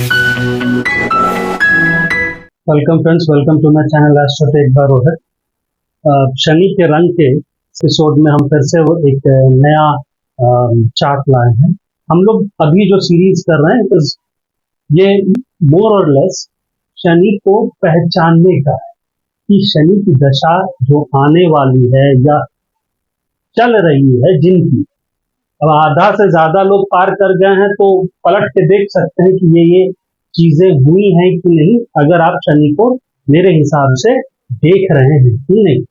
Welcome friends, welcome to my channel Astrotech by Rohit. Shani के रंग के एपिसोड में हम फिर से वो एक नया चार्ट लाए हैं। हम लोग अभी जो सीरीज कर रहे हैं ये मोर और लेस शनि को पहचानने का है कि शनि की दशा जो आने वाली है या चल रही है, जिनकी अब आधा से ज्यादा लोग पार कर गए हैं, तो पलट के देख सकते हैं कि ये चीजें हुई हैं कि नहीं, अगर आप शनि को मेरे हिसाब से देख रहे हैं कि नहीं।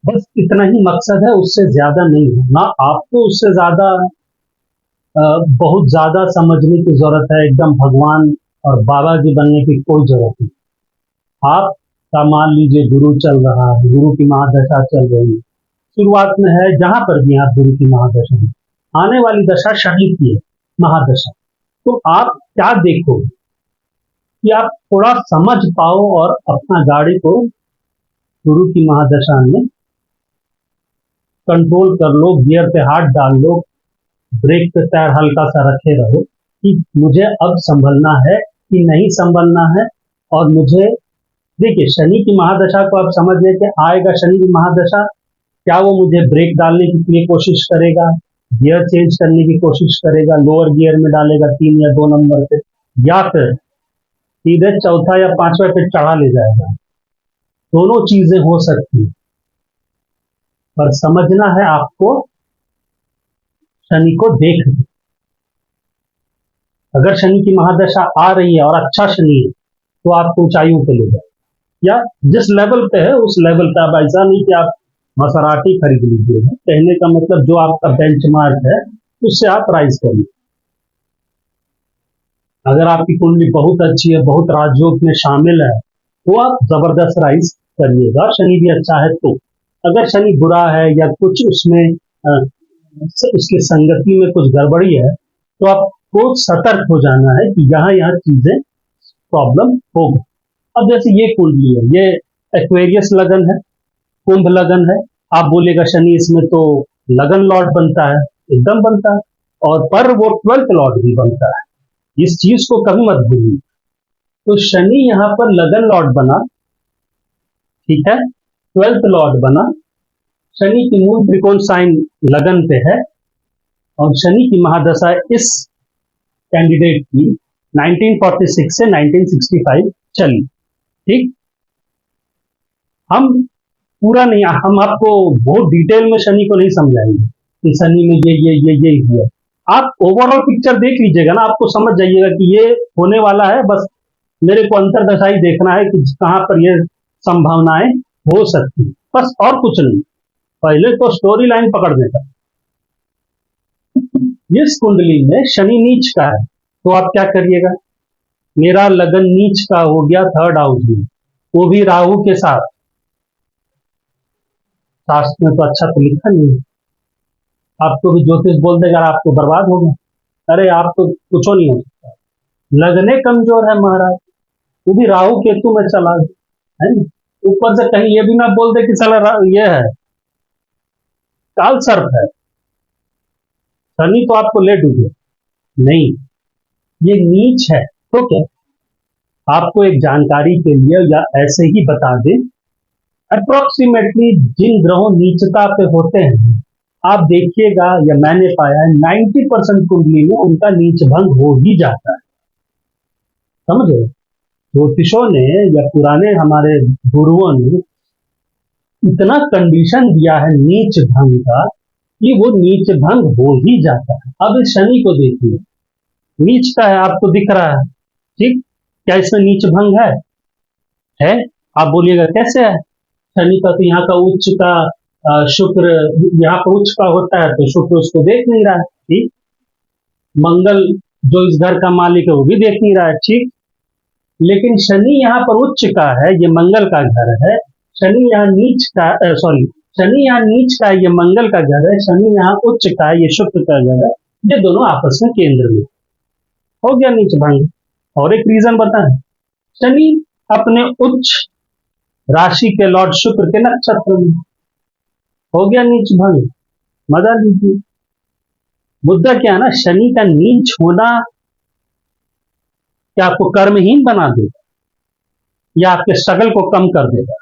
बस इतना ही मकसद है, उससे ज्यादा नहीं है ना। आपको उससे ज्यादा बहुत ज्यादा समझने की जरूरत है। एकदम भगवान और बाबा जी बनने की कोई जरूरत नहीं। आप का मान लीजिए गुरु चल रहा है, गुरु की महादशा चल रही है, शुरुआत में है, जहां पर भी आप गुरु की महादशा में आने वाली दशा शनि की है, महादशा। तो आप क्या देखोगे कि आप थोड़ा समझ पाओ और अपना गाड़ी को गुरु की महादशा में कंट्रोल कर लो, गियर पे हाथ डाल लो, ब्रेक पे पैर हल्का सा रखे रहो कि मुझे अब संभलना है कि नहीं संभलना है। और मुझे देखिए, शनि की महादशा को आप समझ लेते, आएगा शनि की महादशा, क्या वो मुझे ब्रेक डालने के लिए कोशिश करेगा, गियर चेंज करने की कोशिश करेगा, लोअर गियर में डालेगा 3 या 2 नंबर पे, या फिर सीधे चौथा या पांचवा पे चढ़ा ले जाएगा। दोनों चीजें हो सकती है, पर समझना है आपको शनि को देख। अगर शनि की महादशा आ रही है और अच्छा शनि है, तो आपको ऊंचाइयों पे ले जाए, या जिस लेवल पे है उस लेवल पे। अब ऐसा नहीं कि आप मसराटी खरीद लीजिएगा, कहने का मतलब जो आपका बेंचमार्क है उससे आप राइज करिए। अगर आपकी कुंडली बहुत अच्छी है, बहुत राजयोग में शामिल है, तो आप जबरदस्त राइज करिएगा। शनि भी अच्छा है तो। अगर शनि बुरा है या कुछ उसमें उसकी संगति में कुछ गड़बड़ी है, तो आपको सतर्क हो जाना है कि यहाँ यहाँ चीजें प्रॉब्लम होगी। अब जैसे ये कुंडली है, ये एक्वेरियस लगन है, कुंभ लगन है। आप बोलेगा शनि इसमें तो लगन लॉर्ड बनता है, एकदम बनता है, और पर वो 12th लॉर्ड भी बनता है। इस चीज को कभी मत भूलिए। तो शनि यहाँ पर लगन लॉर्ड बना, ठीक है, 12th लॉर्ड बना। शनि की मूल त्रिकोण साइन लगन पे है, और शनि की महादशा इस कैंडिडेट की 1946 से 1965 चली। ठीक, हम पूरा नहीं, हम आपको बहुत डिटेल में शनि को नहीं समझाएंगे कि शनि में ये हुआ। आप ओवरऑल पिक्चर देख लीजिएगा ना, आपको समझ जाइएगा कि ये होने वाला है। बस मेरे को अंतरदशा ही देखना है कि कहां पर ये संभावनाएं हो सकती, बस और कुछ नहीं। पहले तो स्टोरी लाइन पकड़ने का। इस कुंडली में शनि नीच का है, तो आप क्या करिएगा, मेरा लगन नीच का हो गया 3rd हाउस में, वो भी राहु के साथ। शास्त्र में तो अच्छा तो लिखा नहीं है। आपको भी ज्योतिष बोल देगा आपको बर्बाद हो गया, अरे आप तो कुछ नहीं हो सकता। लगने कमजोर है महाराज, वो भी राहु केतु में चला है ना। ऊपर से कहीं ये भी ना बोल दे कि साला ये है काल सर्प है, शनि तो आपको ले डूबे। नहीं, ये नीच है। तो क्या, आपको एक जानकारी के लिए या ऐसे ही बता दें, अप्रोक्सीमेटली जिन ग्रहों नीचता पे होते हैं, आप देखिएगा, या मैंने पाया है 90% कुंडली में उनका नीच भंग हो ही जाता है। समझे, ज्योतिषों ने या पुराने हमारे गुरुओं ने इतना कंडीशन दिया है नीच भंग का कि वो नीच भंग हो ही जाता है। अब इस शनि को देखिए, नीच का है, आपको दिख रहा है, ठीक, क्या इसमें नीच भंग है? आप बोलिएगा कैसे है? शनि का तो यहाँ का उच्च का शुक्र, यहाँ पर उच्च का होता है, तो शुक्र उसको देख नहीं रहा है, ठीक। मंगल जो इस घर का मालिक है वो भी देख नहीं रहा है, ठीक। लेकिन शनि यहाँ पर उच्च का है, ये मंगल का घर है। शनि यहाँ नीच का, सॉरी, शनि यहाँ नीच का है, ये मंगल का घर है। शनि यहाँ उच्च का है, ये शुक्र का घर है। ये दोनों आपस में केंद्र में, हो गया नीच भंग। और एक रीजन बताएं, शनि अपने उच्च राशि के लॉर्ड शुक्र के नक्षत्र में, हो गया नीच भंग। मजा लीजिए। मुद्दा क्या है ना, शनि का नीच होना क्या आपको कर्महीन बना देगा या आपके स्ट्रगल को कम कर देगा?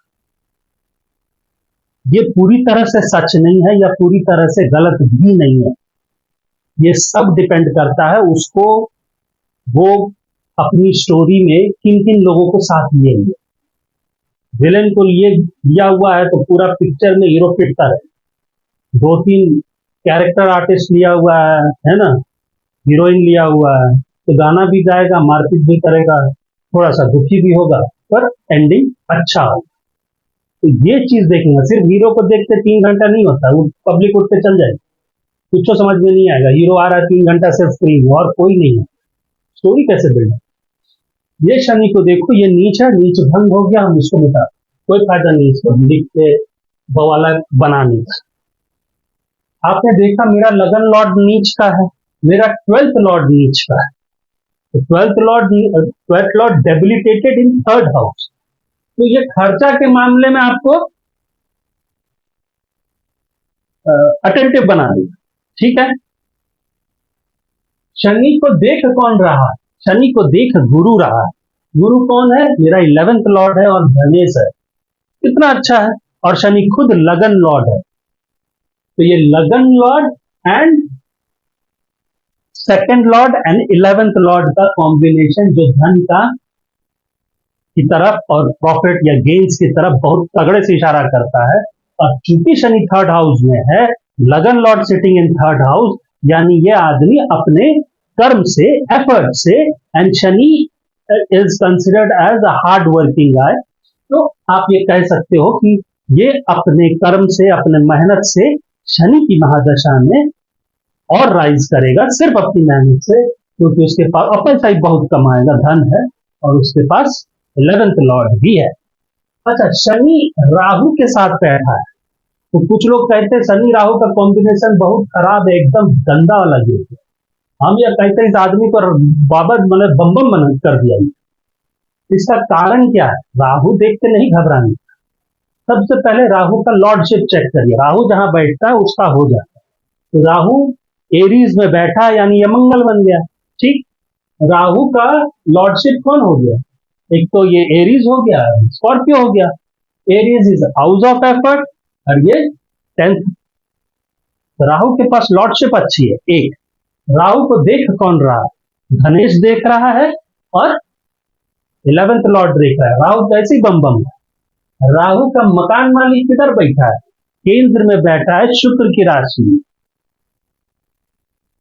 ये पूरी तरह से सच नहीं है या पूरी तरह से गलत भी नहीं है। ये सब डिपेंड करता है उसको, वो अपनी स्टोरी में किन किन लोगों को साथ लिए हुए। विलेन को लिए लिया हुआ है तो पूरा पिक्चर में हीरो पिटता है, 2-3 कैरेक्टर आर्टिस्ट लिया हुआ है ना, हीरोइन लिया हुआ है, तो गाना भी गाएगा, मारपीट भी करेगा, थोड़ा सा दुखी भी होगा, पर एंडिंग अच्छा हो। तो ये चीज देखेंगे, सिर्फ हीरो को देखते 3 घंटा नहीं होता, वो पब्लिक उठ के चल जाएगी, कुछ तो समझ में नहीं आएगा, हीरो आ रहा है 3 घंटा सिर्फ स्क्रीन में और कोई नहीं है, स्टोरी कैसे बिल्ड है? ये शनि को देखो, ये नीच है, नीच भंग हो गया, हम इसको मिटा, कोई फायदा नहीं इसको लिख के बवाला बनाने का। आपने देखा मेरा लगन लॉर्ड नीच का है, मेरा 12th लॉर्ड नीच का है, तो 12th लॉर्ड डेबिलिटेटेड इन 3rd हाउस, तो ये खर्चा के मामले में आपको अटेंटिव बना देगा। ठीक है, शनि को देख कौन रहा? शनि को देख गुरु रहा। गुरु कौन है? मेरा 11th लॉर्ड है और धनेश है, कितना अच्छा है, और शनि खुद लगन लॉर्ड है। तो ये लगन Lord and 2nd Lord and 11th Lord का कॉम्बिनेशन जो धन का की तरफ और प्रॉफिट या गेन्स की तरफ बहुत तगड़े से इशारा करता है। और चूंकि शनि 3rd हाउस में है, लगन Lord sitting in 3rd house, यानी ये आदमी अपने कर्म से, एफर्ट से, and Shani is considered as a hard working guy, तो आप ये कह सकते हो कि ये अपने कर्म से, अपने मेहनत से शनि की महादशा में और राइज करेगा, सिर्फ अपनी मेहनत से, क्योंकि उसके पास और पैसा ही बहुत कमाएगा, धन है और उसके पास 11th लॉर्ड भी है। अच्छा, शनि राहु के साथ बैठा है, तो कुछ लोग कहते हैं शनि राहु का कॉम्बिनेशन बहुत खराब है, एकदम गंदा वाला गिर गया, हम यह कहते हैं इस आदमी को बाबा मतलब बम बम कर दिया। इसका कारण क्या है? राहु देख के नहीं घबराने, सबसे पहले राहु का लॉर्डशिप चेक करिए, राहु जहां बैठता है उसका हो जाता है। तो राहु एरीज में बैठा यानी ये मंगल बन गया। ठीक, राहु का लॉर्डशिप कौन हो गया? एक तो ये एरीज हो गया, स्कॉर्पियो हो गया। Aries is house of effort और ये 10th। राहु के पास लॉर्डशिप अच्छी है। एक, राहु को देख कौन रहा? धनेश देख रहा है और 11th लॉर्ड देख रहा है। राहु कैसी बम बम है। राहु का मकान मालिक किधर बैठा है? केंद्र में बैठा है, शुक्र की राशि में।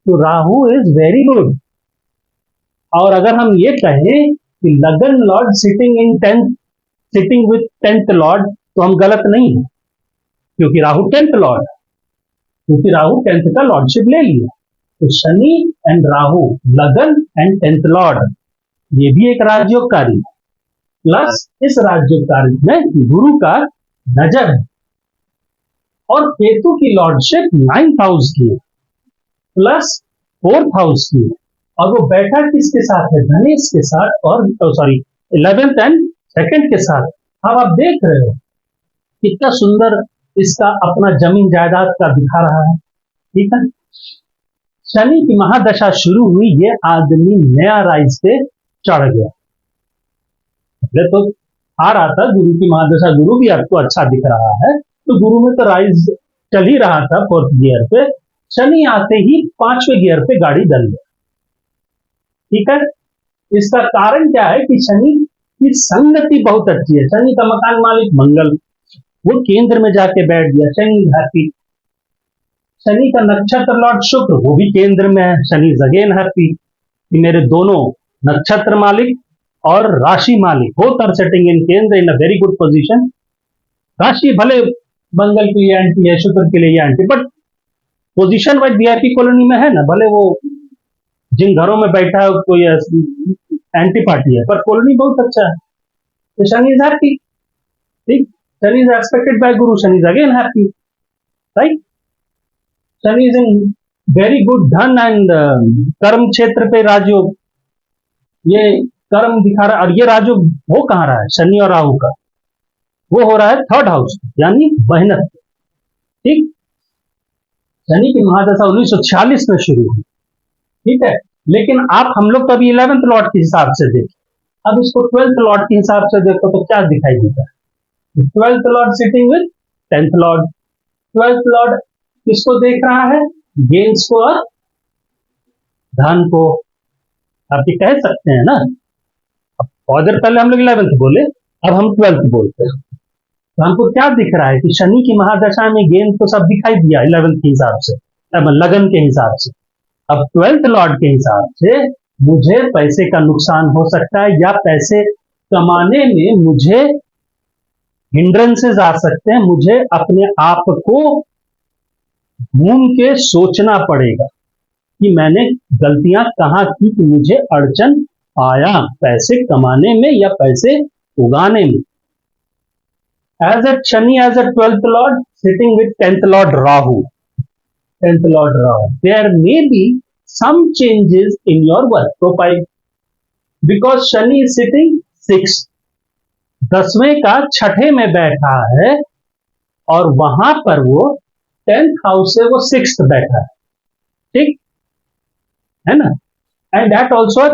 तो राहु इज वेरी गुड। और अगर हम ये कहें कि लगन Lord sitting in 10th, sitting with 10th Lord, तो हम गलत नहीं है, क्योंकि राहु 10th लॉर्ड है, क्योंकि राहु 10th का लॉर्डशिप ले लिया। तो शनि एंड राहु, लगन एंड 10th लॉर्ड, ये भी एक राजयोगकारी है। प्लस इस राजयोगकारी में गुरु का नजर है और केतु की लॉर्डशिप 9th हाउस की है प्लस 4th हाउस की है, और वो बैठा किसके साथ है? धनेश के साथ और सॉरी 11th एंड 2nd के साथ। अब आप देख रहे हो कितना सुंदर इसका अपना जमीन जायदाद का दिखा रहा है। ठीक है, शनि की महादशा शुरू हुई, ये आदमी नया राइज पे चढ़ गया। पहले तो आ रहा था गुरु की महादशा, गुरु भी आपको अच्छा दिख रहा है, तो गुरु में तो राइज चल ही रहा था 4th गियर पे। शनि आते ही 5वें गियर पे गाड़ी डल गया। ठीक है, इसका कारण क्या है कि शनि की संगति बहुत अच्छी है। शनि का मकान मालिक मंगल, वो केंद्र में जाके बैठ गया, शनि हैप्पी। शनि का नक्षत्र लॉर्ड शुक्र, वो भी केंद्र में है, शनि अगेन हैप्पी कि मेरे दोनों नक्षत्र मालिक और राशि मालिक बोथ आर सेटिंग इन केंद्र इन अ वेरी गुड पोजीशन। राशि भले मंगल के लिए एंटी है, शुक्र के लिए anti, but position wise VIP colony में है ना, भले वो जिन घरों में बैठा है कोई एंटी पार्टी है, पर कॉलोनी बहुत अच्छा है। तो शनि इज हैप्पी। ठीक, Shani is expected bye Guru, Shani is again happy, right. Shani is in very good धन एंड कर्म क्षेत्र पे राजयोग, ये कर्म दिखा रहा है। और ये राजयोग वो कहाँ रहा है? शनि और राहु का, वो हो रहा है 3rd हाउस यानी मेहनत। ठीक, शनि की महादशा 1946 में शुरू हुई। ठीक है, लेकिन आप हम लोग तो अभी 11th लॉर्ड के हिसाब से देखें, अब इसको 12th लॉर्ड के हिसाब से देखो तो क्या दिखाई देता है? 12th lord sitting with 10th Lord. 12th Lord किसको देख रहा है? गेन्स को और धन को। आप ये कह सकते हैं ना, अब बहुत देर पहले हम लोग 11th बोले, अब हम 12th बोलते हैं, तो हमको क्या दिख रहा है कि शनि की महादशा में गेंद तो सब दिखाई दिया 11th के हिसाब से, अब लगन के हिसाब से। अब 12th लॉर्ड के हिसाब से मुझे पैसे का नुकसान हो सकता है, या पैसे कमाने में मुझे हिंड्रेंसेस आ सकते हैं, मुझे अपने आप को घूम के सोचना पड़ेगा कि मैंने गलतियां कहाँ की कि मुझे अड़चन आया पैसे कमाने में या पैसे उगाने में। As a Shani as a 12th lord sitting with 10th lord Rahu, 10th lord Rahu, there may be some changes in your work profile because Shani is sitting 6, 10वें का 6ठे में बैठा है और वहां पर वो 10th हाउस से वो 6th बैठा है, ठीक है ना, एंड दैट ऑल्सो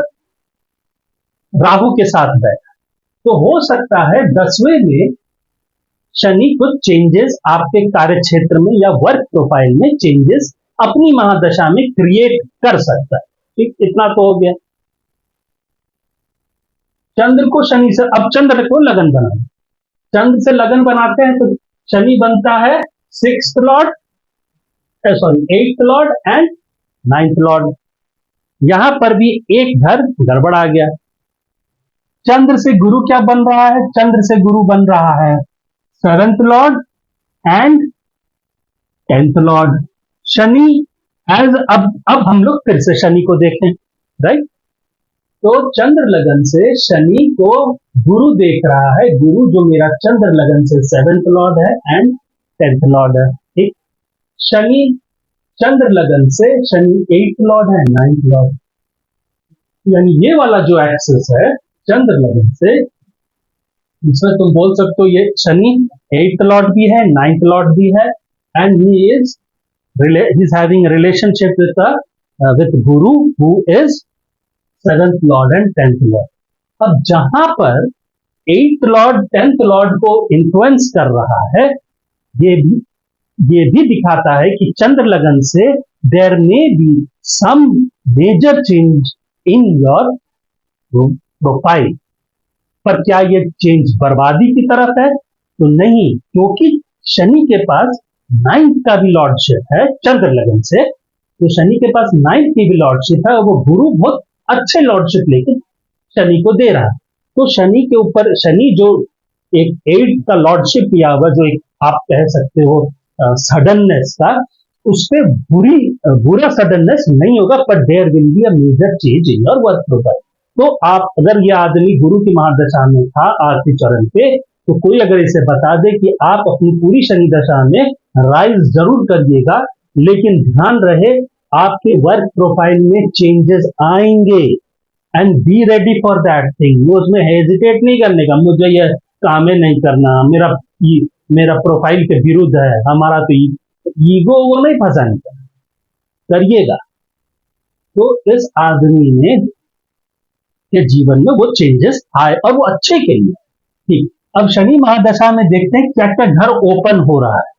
राहु के साथ बैठा। तो हो सकता है 10वें में शनि कुछ चेंजेस आपके कार्य क्षेत्र में या वर्क प्रोफाइल में चेंजेस अपनी महादशा में क्रिएट कर सकता है, ठीक, इतना तो हो गया। चंद्र को शनि से, अब चंद्र को लगन बनाए, चंद्र से लगन बनाते हैं तो शनि बनता है 6th Lord, sorry 8th Lord and 9th Lord. यहां पर भी एक घर गड़बड़ आ गया। चंद्र से गुरु क्या बन रहा है? चंद्र से गुरु बन रहा है 7th lord and 10th lord. Shani as, अब हम लोग फिर से शनि को देखें, राइट, तो चंद्र लगन से शनि को गुरु देख रहा है, गुरु जो मेरा चंद्र लगन से 7th लॉर्ड है एंड 10th लॉर्ड है, ठीक। शनि चंद्र लगन से शनि 8th लॉर्ड है, 9th लॉर्ड, यानी ये वाला जो एक्सेस है चंद्र लगन से, इसमें तुम बोल सकते हो ये शनि 8th लॉर्ड भी है, 9th लॉर्ड भी है, and he is having a relationship with Guru who is 7th lord and 10th lord। अब जहां पर 8th lord 10th lord को इन्फ्लुएंस कर रहा है, ये भी दिखाता है कि चंद्र लगन से there may be some major change in your profile. पर क्या ये चेंज बर्बादी की तरफ है? तो नहीं, क्योंकि शनि के पास 9th का भी लॉर्डशिप है चंद्र लगन से, तो शनि के पास 9th की भी लॉर्डशिप है और वो गुरु बहुत अच्छे लॉर्डशिप लेके शनि को दे रहा है। तो शनि के ऊपर, शनि जो एक 8th का लॉर्डशिप किया हुआ, जो एक आप कह सकते हो सडननेस का, उस पर बुरा सडननेस नहीं होगा, पर there will be a major change in your work profile. तो आप, अगर ये आदमी गुरु की महादशा में था आखिरी चरण पे, तो कोई अगर इसे बता दे कि आप अपनी पूरी शनि दशा में राइज जरूर करिएगा, लेकिन ध्यान रहे आपके वर्क प्रोफाइल में चेंजेस आएंगे, and be ready for that thing. उसमें हेजिटेट नहीं करने का, मुझे ये काम नहीं करना, मेरा प्रोफाइल के विरुद्ध है, हमारा तो ईगो, वो नहीं फंसाने का, करिएगा। तो इस आदमी ने के जीवन में वो चेंजेस आए और वो अच्छे के लिए, ठीक। अब शनि महादशा में देखते हैं क्या क्या घर ओपन हो रहा है।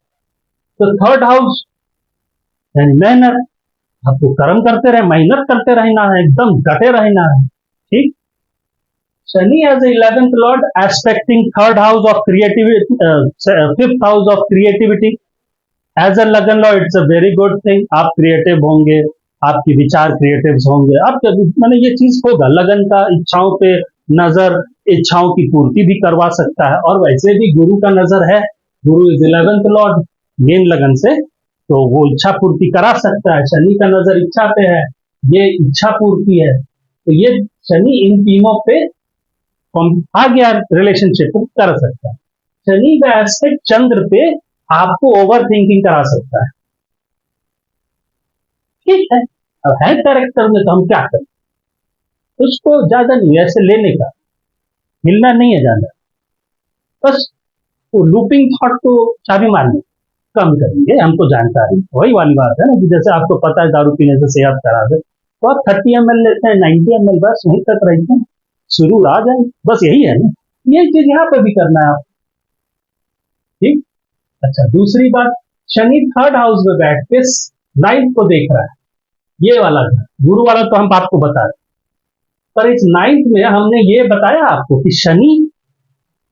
तो 3rd हाउस यानी मेहनत, आपको कर्म करते रहे, मेहनत करते रहना है, एकदम डटे रहना है, ठीक। Shani as 11th lord aspecting 3rd house of creativity, 5th house of creativity. As a lagna lord it's a very good thing, आप क्रिएटिव होंगे, आपके विचार क्रिएटिव होंगे, आप मैंने ये चीज होगा, लगन का इच्छाओं पे नजर, इच्छाओं की पूर्ति भी करवा सकता है। और वैसे भी गुरु का नजर है, गुरु इज 11th लॉर्ड मेन लगन से, तो वो इच्छा पूर्ति करा सकता है। शनि का नजर इच्छा पे है, ये इच्छा पूर्ति है, तो ये शनि इन तीनों पे आ गया, रिलेशनशिप कर सकता है। शनि का एस्पेक्ट चंद्र पे आपको ओवर थिंकिंग करा सकता है, ठीक है। अब है कैरेक्टर में, तो हम क्या करें, उसको ज्यादा नहीं ऐसे लेने का, हिलना नहीं है ज्यादा, बस वो लूपिंग थॉट को चाबी मारने कम करेंगे, हमको जानकारी, वही वाली बात है ना कि जैसे आपको पता है दारू पीने से सेहत खराब है, तो आप 30 ml लेते हैं, 90 ml, बस वहीं तक रहते हैं, शुरू आ जाए, बस यही है ना। यही चीज यहाँ पे भी करना है आप। ठीक। अच्छा, दूसरी बात, शनि थर्ड हाउस में बैठ के नाइन्थ को देख रहा है, ये वाला घर, गुरु वाला तो हम आपको बता रहे, पर इस नाइन्थ में हमने ये बताया आपको कि शनि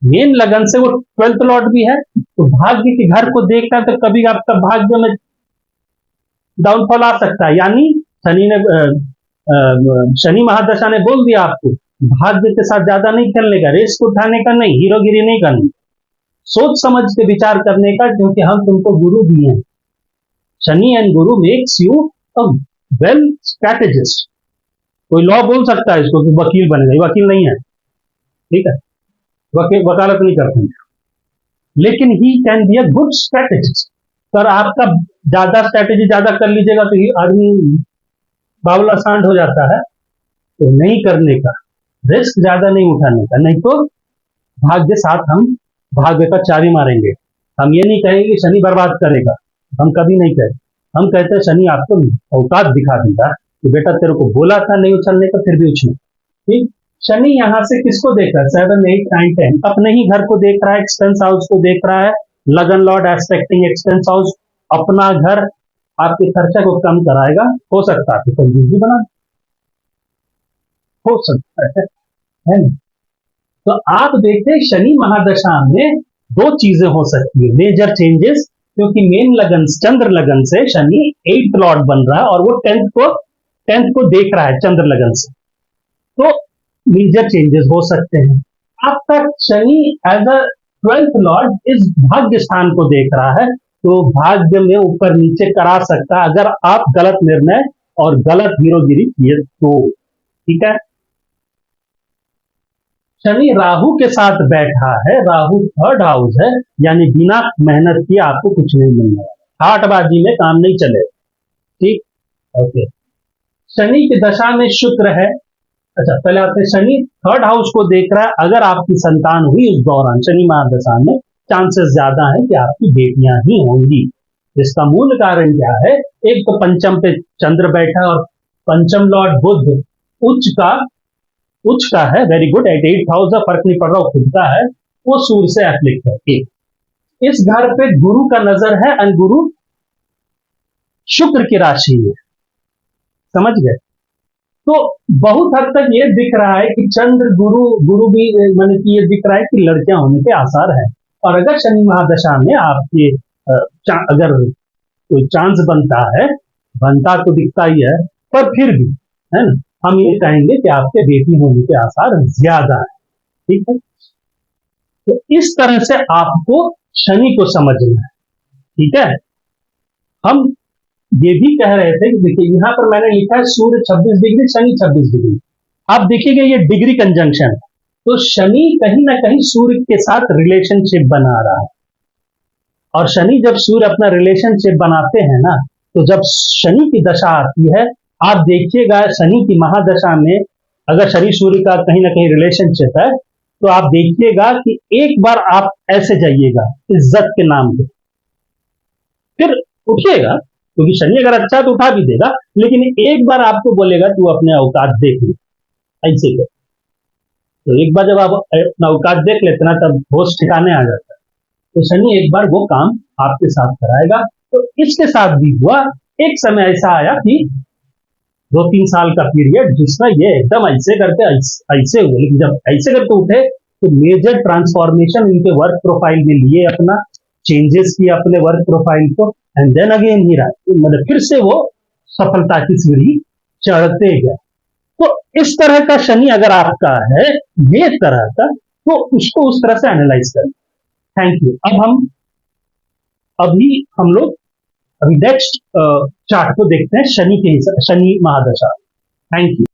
मेन लगन से वो 12th लॉर्ड भी है, तो भाग्य के घर को देखता है, तो कभी आपका भाग्य में डाउनफॉल आ सकता है। यानी शनि ने शनि महादशा ने बोल दिया आपको, भाग्य के साथ ज्यादा नहीं खेलने का, रिस्क उठाने का नहीं, हीरोगिरी नहीं करनी, सोच समझ के विचार करने का, क्योंकि हम तुमको गुरु दिए हैं। Shani and Guru makes you a well strategist. कोई लॉ बोल सकता है इसको कि वकील बनेगा, ये वकील नहीं है, ठीक है, वकालत नहीं करते, लेकिन he can be a good strategist. पर आपका ज्यादा स्ट्रैटेजी ज्यादा कर लीजिएगा तो ये आदमी बावला सांड हो जाता है, तो नहीं करने का, रिस्क ज्यादा नहीं उठाने का, नहीं तो भाग्य साथ हम भाग्य का चारी मारेंगे। हम ये नहीं कहेंगे कि शनि बर्बाद करेगा, हम कभी नहीं कहते, हम कहते हैं शनि आपको औकात दिखा देगा कि बेटा तेरे को बोला था नहीं उछलने का, फिर भी उछले। ठीक। शनि यहां से किसको देख रहा है, 7, 8, 9, 10, अपने ही घर को देख रहा है, एक्सपेंस हाउस को देख रहा है, लगन लॉर्ड एस्पेक्टिंग एक्सपेंस हाउस, अपना घर आपके खर्चा को कम कराएगा, हो सकता है कंजूस भी बना, हो सकता है ना? तो आप देखते हैं शनि महादशा में दो चीजें हो सकती है, मेजर चेंजेस, क्योंकि मेन लगन चंद्र लगन से शनि 8th लॉर्ड बन रहा है और वो 10th को देख रहा है चंद्र लगन से, तो मेजर चेंजेस हो सकते हैं। आपका Shani as a 12th Lord इस भाग्य स्थान को देख रहा है, तो भाग्य में ऊपर नीचे करा सकता है अगर आप गलत निर्णय और गलत हीरोगिरी किए तो। ठीक है। शनि राहु के साथ बैठा है, राहु थर्ड हाउस है, यानी बिना मेहनत किए आपको कुछ नहीं मिलने वाला, हाटबाजी में काम नहीं चले। ठीक। ओके। शनि की दशा में शुक्र है। अच्छा, पहले आपने शनि थर्ड हाउस को देख रहा है, अगर आपकी संतान हुई उस दौरान शनि महादशा में, चांसेस ज्यादा है कि आपकी बेटियां ही होंगी। इसका मूल कारण क्या है, एक तो पंचम पे चंद्र बैठा और पंचम लॉर्ड बुध उच्च का है, very good, eight 8th house, फर्क नहीं पड़ रहा, खुद का है, वो सूर्य से एफ्लिक्ट है। इस घर पे गुरु का नजर है, और गुरु शुक्र की राशि है, समझ गए? तो बहुत हद तक ये दिख रहा है कि चंद्र गुरु भी मैंने कि ये दिख रहा है कि लड़कियां होने के आसार हैं। और अगर शनि महादशा में आपके अगर कोई चांस बनता तो दिखता ही है, पर फिर भी है ना, हम ये कहेंगे कि आपके बेटी होने के आसार ज्यादा है। ठीक है। तो इस तरह से आपको शनि को समझना है। ठीक है। हम ये भी कह रहे थे कि देखिए यहां पर मैंने लिखा है सूर्य 26 डिग्री, शनि 26 डिग्री, आप देखिएगा ये डिग्री कंजंक्शन, तो शनि कहीं ना कहीं सूर्य के साथ रिलेशनशिप बना रहा है। और शनि जब सूर्य अपना रिलेशनशिप बनाते हैं ना, तो जब शनि की दशा आती है, आप देखिएगा शनि की महादशा में अगर शनि सूर्य का कहीं ना कहीं रिलेशनशिप है, तो आप देखिएगा कि एक बार आप ऐसे जाइएगा इज्जत के नाम पे, फिर उठिएगा, क्योंकि शनि अगर अच्छा तो उठा भी देगा, लेकिन एक बार आपको बोलेगा तू अपने औकात देख ले, ऐसे कर। तो एक बार जब आप अपना औकात देख लेते ना, तब होश ठिकाने आ जाता है। तो शनि एक बार वो काम आपके साथ कराएगा। तो इसके साथ भी हुआ, एक समय ऐसा आया कि 2-3 साल का पीरियड जिसमें ये एकदम ऐसे करके ऐसे हुए, लेकिन जब ऐसे करके उठे तो मेजर ट्रांसफॉर्मेशन इनके वर्क प्रोफाइल में लिए, अपना चेंजेस किए अपने वर्क प्रोफाइल को, एंड देन अगेन ही मतलब फिर से वो सफलता की सीढ़ी चढ़ते गए। तो इस तरह का शनि अगर आपका है, ये तरह का, तो उसको उस तरह से एनालाइज करें। Thank you. अभी हम लोग अभी नेक्स्ट चार्ट को देखते हैं, शनि महादशा। Thank you.